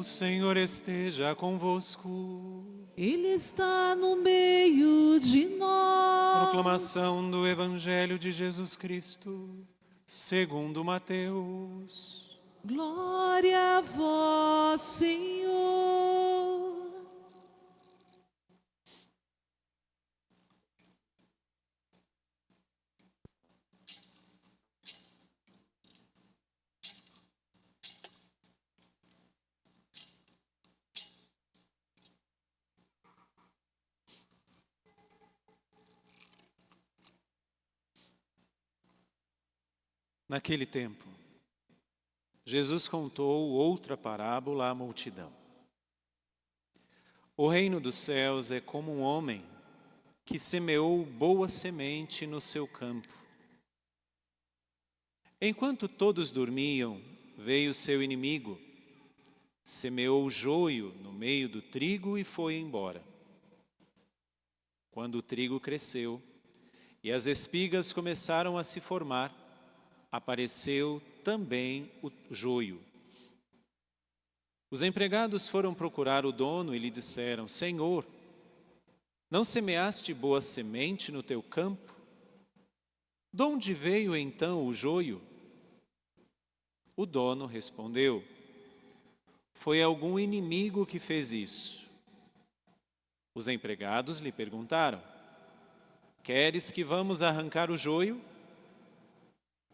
O Senhor esteja convosco. Ele está no meio de nós. Proclamação do Evangelho de Jesus Cristo, segundo Mateus. Glória a vós, Senhor. Naquele tempo, Jesus contou outra parábola à multidão. O reino dos céus é como um homem que semeou boa semente no seu campo. Enquanto todos dormiam, veio seu inimigo, semeou joio no meio do trigo e foi embora. Quando o trigo cresceu e as espigas começaram a se formar, apareceu também o joio. Os empregados foram procurar o dono e lhe disseram: Senhor, não semeaste boa semente no teu campo? De onde veio então o joio? O dono respondeu: Foi algum inimigo que fez isso. Os empregados lhe perguntaram: Queres que vamos arrancar o joio?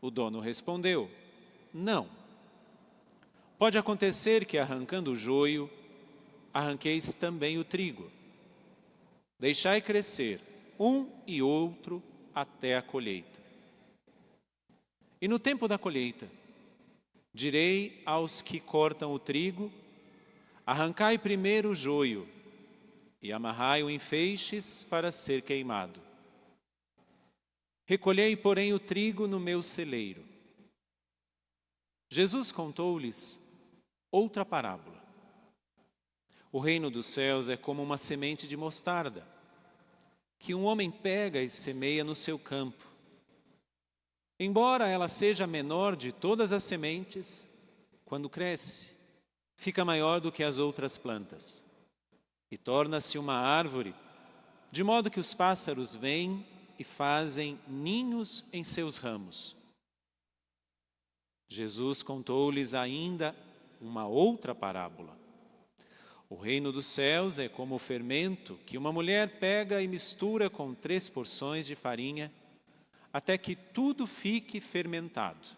O dono respondeu: Não. Pode acontecer que, arrancando o joio, arranqueis também o trigo. Deixai crescer um e outro até a colheita. E no tempo da colheita, direi aos que cortam o trigo: arrancai primeiro o joio e amarrai-o em feixes para ser queimado. Recolhei, porém, o trigo no meu celeiro. Jesus contou-lhes outra parábola. O reino dos céus é como uma semente de mostarda, que um homem pega e semeia no seu campo. Embora ela seja a menor de todas as sementes, quando cresce, fica maior do que as outras plantas e torna-se uma árvore, de modo que os pássaros vêm e fazem ninhos em seus ramos. Jesus contou-lhes ainda uma outra parábola. O reino dos céus é como o fermento que uma mulher pega e mistura com 3 porções de farinha, até que tudo fique fermentado.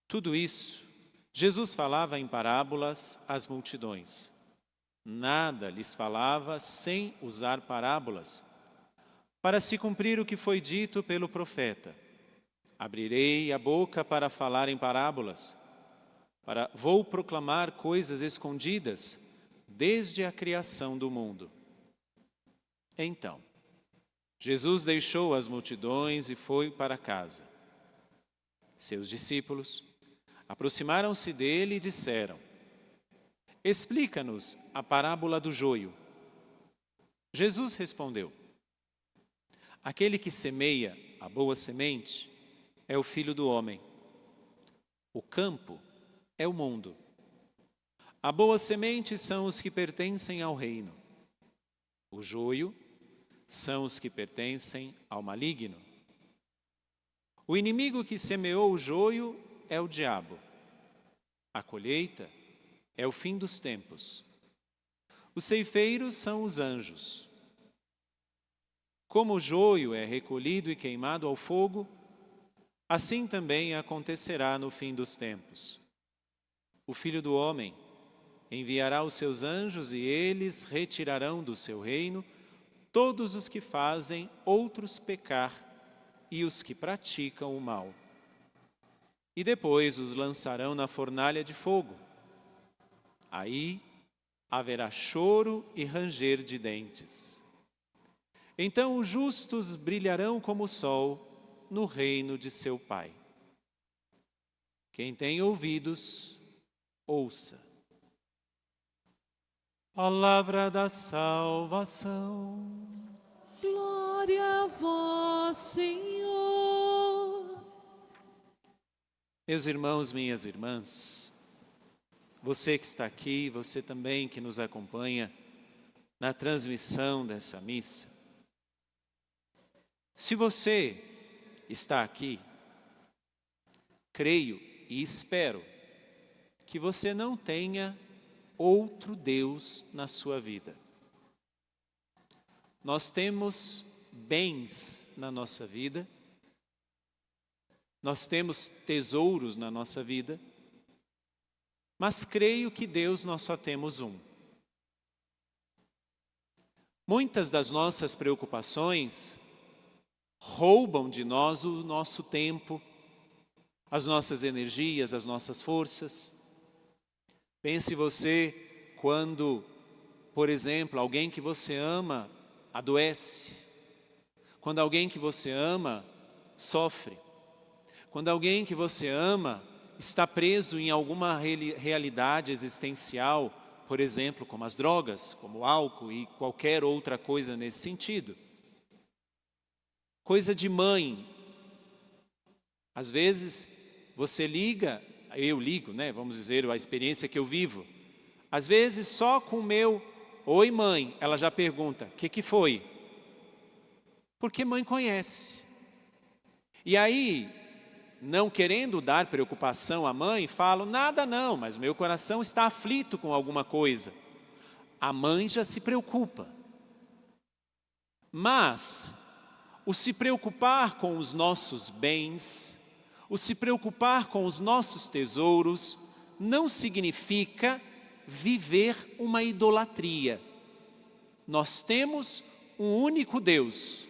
Tudo isso, Jesus falava em parábolas às multidões. Nada lhes falava sem usar parábolas, para se cumprir o que foi dito pelo profeta: abrirei a boca para falar em parábolas, vou proclamar coisas escondidas desde a criação do mundo. Então, Jesus deixou as multidões e foi para casa. Seus discípulos aproximaram-se dele e disseram: Explica-nos a parábola do joio. Jesus respondeu: Aquele que semeia a boa semente é o Filho do Homem. O campo é o mundo. A boa semente são os que pertencem ao reino. O joio são os que pertencem ao maligno. O inimigo que semeou o joio é o diabo. A colheita é o fim dos tempos. Os ceifeiros são os anjos. Como o joio é recolhido e queimado ao fogo, assim também acontecerá no fim dos tempos. O Filho do Homem enviará os seus anjos e eles retirarão do seu reino todos os que fazem outros pecar e os que praticam o mal. E depois os lançarão na fornalha de fogo. Aí haverá choro e ranger de dentes. Então os justos brilharão como o sol no reino de seu Pai. Quem tem ouvidos, ouça. Palavra da salvação. Glória a vós, Senhor. Meus irmãos, minhas irmãs, você que está aqui, você também que nos acompanha na transmissão dessa missa. Se você está aqui, creio e espero que você não tenha outro Deus na sua vida. Nós temos bens na nossa vida, nós temos tesouros na nossa vida, mas creio que Deus nós só temos um. Muitas das nossas preocupações roubam de nós o nosso tempo, as nossas energias, as nossas forças. Pense você quando, por exemplo, alguém que você ama adoece, quando alguém que você ama sofre, quando alguém que você ama está preso em alguma realidade existencial, por exemplo, como as drogas, como o álcool e qualquer outra coisa nesse sentido. Coisa de mãe. Às vezes você liga, eu ligo, né? Vamos dizer, a experiência que eu vivo. Às vezes só com o meu "Oi mãe", ela já pergunta, o que foi? Porque mãe conhece. E aí, não querendo dar preocupação à mãe, falo, nada não, mas meu coração está aflito com alguma coisa. A mãe já se preocupa. Mas o se preocupar com os nossos bens, o se preocupar com os nossos tesouros, não significa viver uma idolatria. Nós temos um único Deus.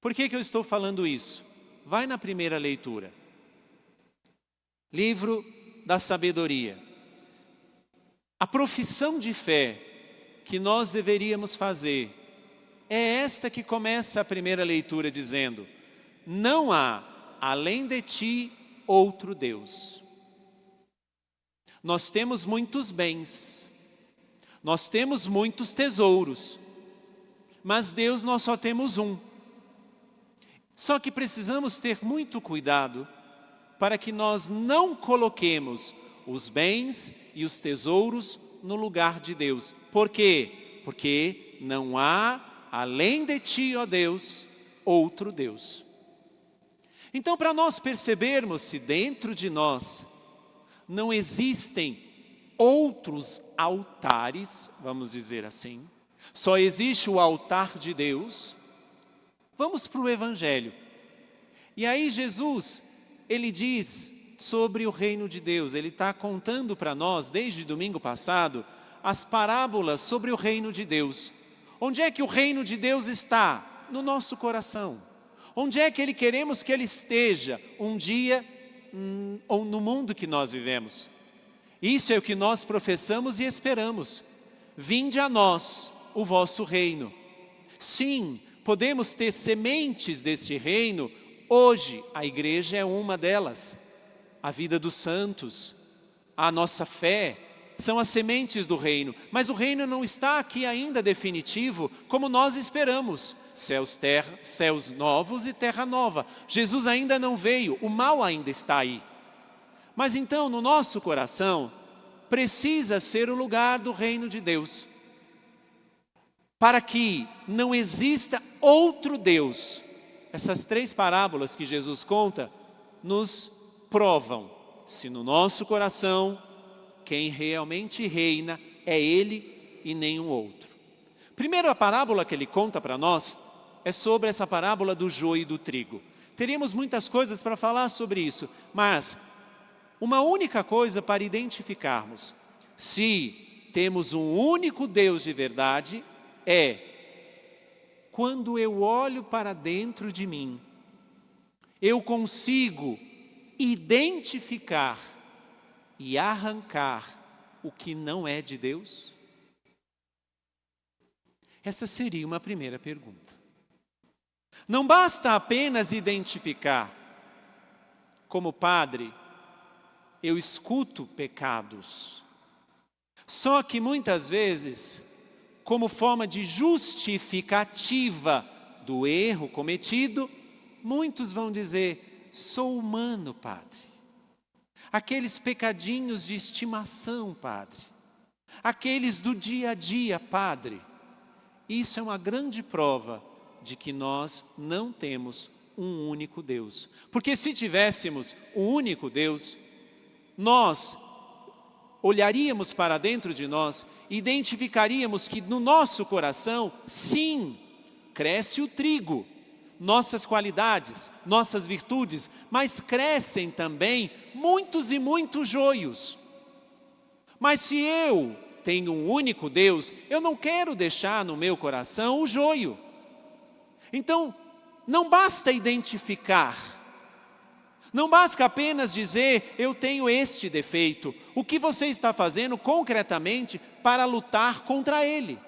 Por que eu estou falando isso? Vai na primeira leitura. Livro da Sabedoria. A profissão de fé que nós deveríamos fazer é esta que começa a primeira leitura dizendo: não há, além de ti, outro Deus. Nós temos muitos bens, nós temos muitos tesouros, mas Deus nós só temos um. Só que precisamos ter muito cuidado para que nós não coloquemos os bens e os tesouros no lugar de Deus. Por quê? Porque não há, além de ti, ó Deus, outro Deus. Então, para nós percebermos se dentro de nós não existem outros altares, vamos dizer assim, só existe o altar de Deus, vamos para o Evangelho. E aí Jesus, ele diz sobre o reino de Deus, ele está contando para nós, desde domingo passado, as parábolas sobre o reino de Deus. Onde é que o reino de Deus está? No nosso coração. Onde é que queremos que ele esteja um dia ou no mundo que nós vivemos? Isso é o que nós professamos e esperamos. Vinde a nós o vosso reino. Sim, podemos ter sementes deste reino. Hoje a igreja é uma delas. A vida dos santos, a nossa fé, são as sementes do reino. Mas o reino não está aqui ainda definitivo, como nós esperamos. Céus novos e terra nova. Jesus ainda não veio, o mal ainda está aí. Mas então, no nosso coração, precisa ser o lugar do reino de Deus. Para que não exista outro Deus. Essas 3 parábolas que Jesus conta, nos provam se no nosso coração, quem realmente reina é Ele e nenhum outro. Primeiro, a parábola que ele conta para nós é sobre essa parábola do joio e do trigo. Teríamos muitas coisas para falar sobre isso, mas uma única coisa para identificarmos se temos um único Deus de verdade é quando eu olho para dentro de mim, eu consigo identificar e arrancar o que não é de Deus? Essa seria uma primeira pergunta. Não basta apenas identificar. Como padre, eu escuto pecados. Só que muitas vezes, como forma de justificativa do erro cometido, muitos vão dizer, sou humano, padre. Aqueles pecadinhos de estimação, Padre. Aqueles do dia a dia, Padre. Isso é uma grande prova de que nós não temos um único Deus. Porque se tivéssemos um único Deus, nós olharíamos para dentro de nós e identificaríamos que no nosso coração, sim, cresce o trigo, nossas qualidades, nossas virtudes, mas crescem também muitos e muitos joios. Mas se eu tenho um único Deus, eu não quero deixar no meu coração o joio. Então, não basta identificar, não basta apenas dizer, eu tenho este defeito. O que você está fazendo concretamente para lutar contra ele?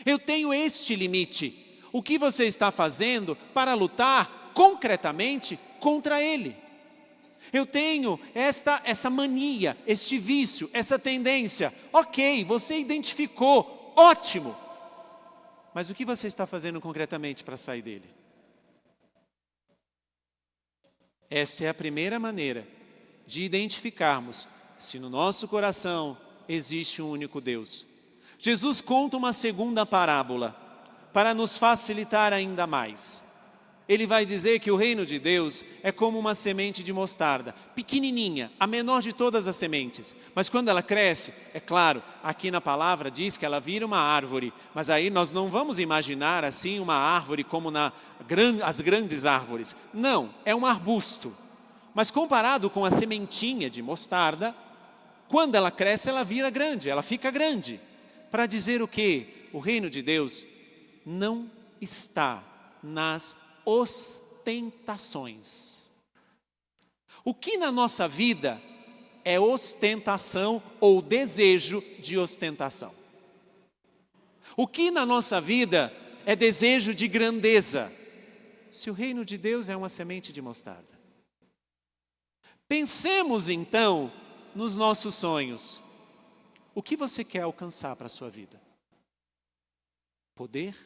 Eu tenho este limite. O que você está fazendo para lutar concretamente contra ele? Eu tenho essa mania, este vício, essa tendência. Ok, você identificou, ótimo. Mas o que você está fazendo concretamente para sair dele? Esta é a primeira maneira de identificarmos se no nosso coração existe um único Deus. Jesus conta uma segunda parábola para nos facilitar ainda mais. Ele vai dizer que o reino de Deus é como uma semente de mostarda, pequenininha, a menor de todas as sementes. Mas quando ela cresce, é claro, aqui na palavra diz que ela vira uma árvore. Mas aí nós não vamos imaginar assim uma árvore como as grandes árvores. Não, é um arbusto. Mas comparado com a sementinha de mostarda, quando ela cresce, ela vira grande, ela fica grande. Para dizer o quê? O reino de Deus não está nas ostentações. O que na nossa vida é ostentação ou desejo de ostentação? O que na nossa vida é desejo de grandeza? Se o reino de Deus é uma semente de mostarda. Pensemos então nos nossos sonhos. O que você quer alcançar para a sua vida? Poder?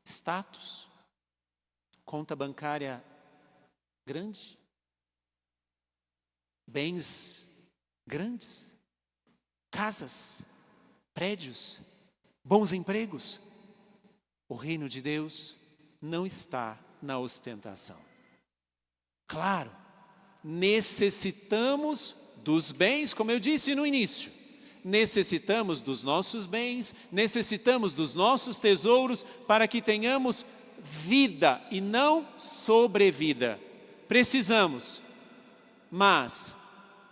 Status? Conta bancária grande? Bens grandes? Casas? Prédios? Bons empregos? O reino de Deus não está na ostentação. Claro, necessitamos dos bens, como eu disse no início. Necessitamos dos nossos bens, necessitamos dos nossos tesouros para que tenhamos vida e não sobrevida. Precisamos, mas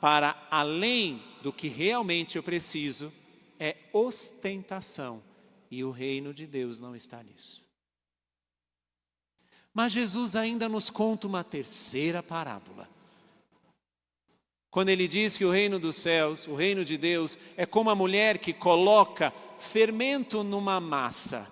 para além do que realmente eu preciso, é ostentação. E o reino de Deus não está nisso. Mas Jesus ainda nos conta uma terceira parábola. Quando ele diz que o reino dos céus, o reino de Deus, é como a mulher que coloca fermento numa massa.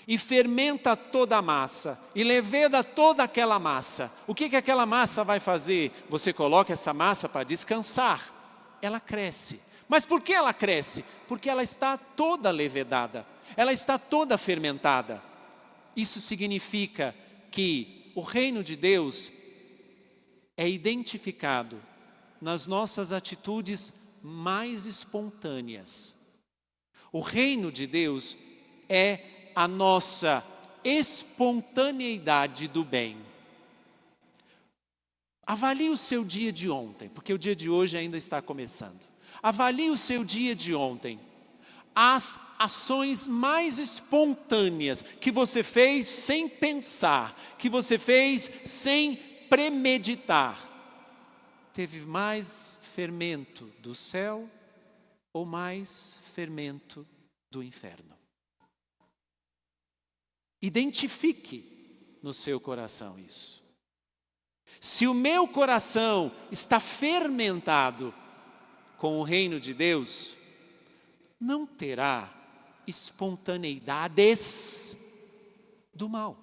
E fermenta toda a massa, e leveda toda aquela massa. O que aquela massa vai fazer? Você coloca essa massa para descansar. Ela cresce. Mas por que ela cresce? Porque ela está toda levedada. Ela está toda fermentada. Isso significa que o reino de Deus é identificado nas nossas atitudes mais espontâneas. O reino de Deus é a nossa espontaneidade do bem. Avalie o seu dia de ontem, porque o dia de hoje ainda está começando. Avalie o seu dia de ontem. As ações mais espontâneas que você fez sem pensar, que você fez sem premeditar. Teve mais fermento do céu ou mais fermento do inferno? Identifique no seu coração isso. Se o meu coração está fermentado com o reino de Deus, não terá espontaneidades do mal.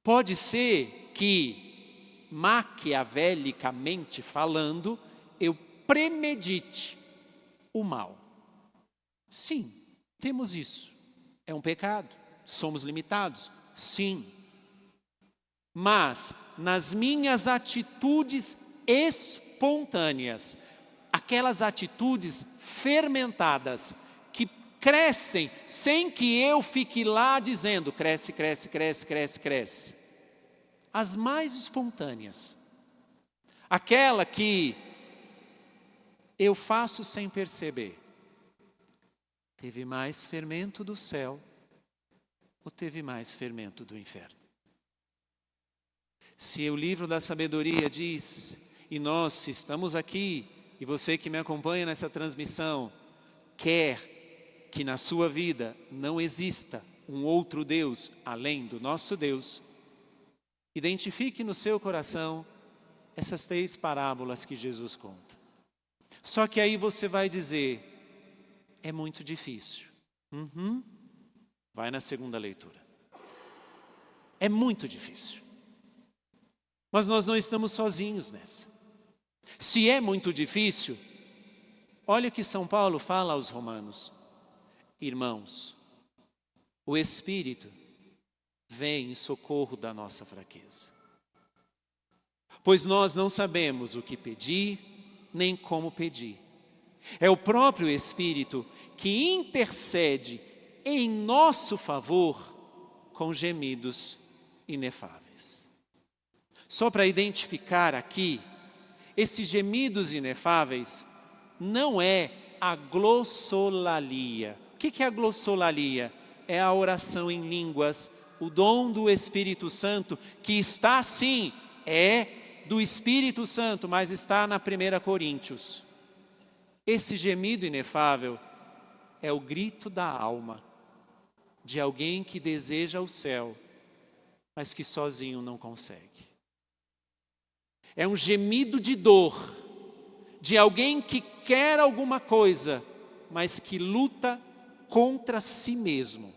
Pode ser que, maquiavelicamente falando, eu premedite o mal. Sim, temos isso. É um pecado. Somos limitados? Sim. mas nas minhas atitudes espontâneas, aquelas atitudes fermentadas, que crescem sem que eu fique lá dizendo, cresce, cresce, cresce, cresce, cresce. As mais espontâneas, aquela que eu faço sem perceber. Teve mais fermento do céu ou teve mais fermento do inferno? Se o livro da sabedoria diz, e nós estamos aqui, e você que me acompanha nessa transmissão, quer que na sua vida não exista um outro Deus além do nosso Deus, identifique no seu coração essas 3 parábolas que Jesus conta. Só que aí você vai dizer, é muito difícil. Vai na segunda leitura. É muito difícil. Mas nós não estamos sozinhos nessa. Se é muito difícil, olha o que São Paulo fala aos romanos. Irmãos, o Espírito vem em socorro da nossa fraqueza. Pois nós não sabemos o que pedir, nem como pedir. É o próprio Espírito que intercede em nosso favor com gemidos inefáveis. Só para identificar aqui, esses gemidos inefáveis não é a glossolalia. O que é a glossolalia? É a oração em línguas, o dom do Espírito Santo, que está sim, é do Espírito Santo, mas está na 1 Coríntios. Esse gemido inefável é o grito da alma, de alguém que deseja o céu, mas que sozinho não consegue. É um gemido de dor, de alguém que quer alguma coisa, mas que luta contra si mesmo.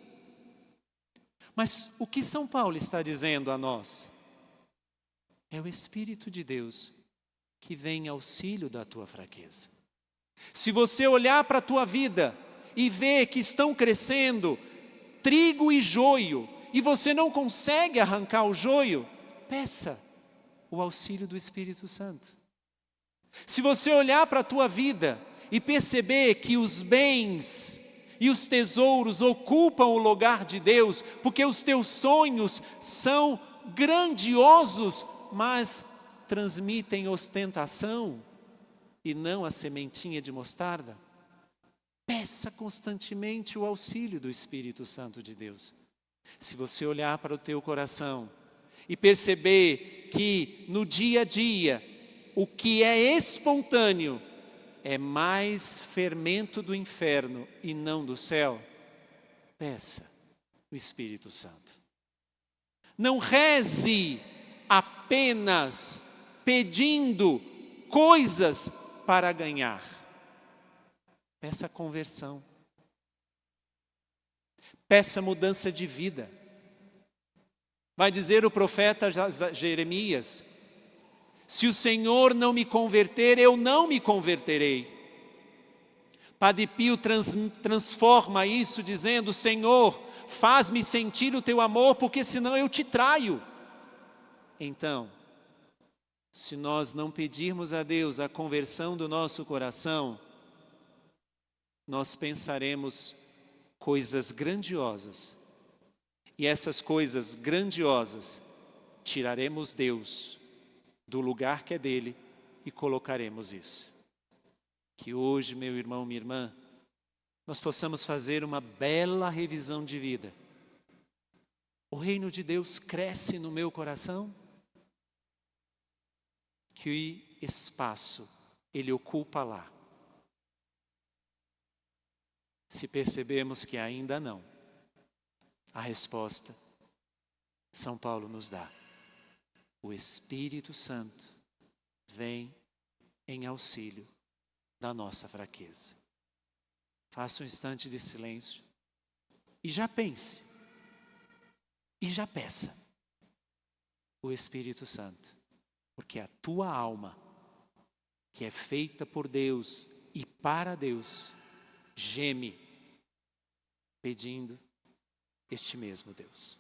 Mas o que São Paulo está dizendo a nós? É o Espírito de Deus que vem em auxílio da tua fraqueza. Se você olhar para a tua vida e ver que estão crescendo trigo e joio, e você não consegue arrancar o joio, peça o auxílio do Espírito Santo. Se você olhar para a tua vida e perceber que os bens e os tesouros ocupam o lugar de Deus, porque os teus sonhos são grandiosos, mas transmitem ostentação e não a sementinha de mostarda, peça constantemente o auxílio do Espírito Santo de Deus. Se você olhar para o teu coração e perceber que no dia a dia, o que é espontâneo é mais fermento do inferno e não do céu, peça o Espírito Santo. Não reze apenas pedindo coisas para ganhar. Peça conversão. Peça mudança de vida. Vai dizer o profeta Jeremias, se o Senhor não me converter, eu não me converterei. Padre Pio transforma isso dizendo, Senhor, faz-me sentir o teu amor, porque senão eu te traio. Então, se nós não pedirmos a Deus a conversão do nosso coração, nós pensaremos coisas grandiosas. E essas coisas grandiosas, tiraremos Deus do lugar que é dele e colocaremos isso. Que hoje, meu irmão, minha irmã, nós possamos fazer uma bela revisão de vida. O reino de Deus cresce no meu coração? Que espaço ele ocupa lá? Se percebemos que ainda não, a resposta, São Paulo nos dá. O Espírito Santo vem em auxílio da nossa fraqueza. Faça um instante de silêncio e já pense, e já peça o Espírito Santo, porque a tua alma, que é feita por Deus e para Deus, geme pedindo este mesmo Deus.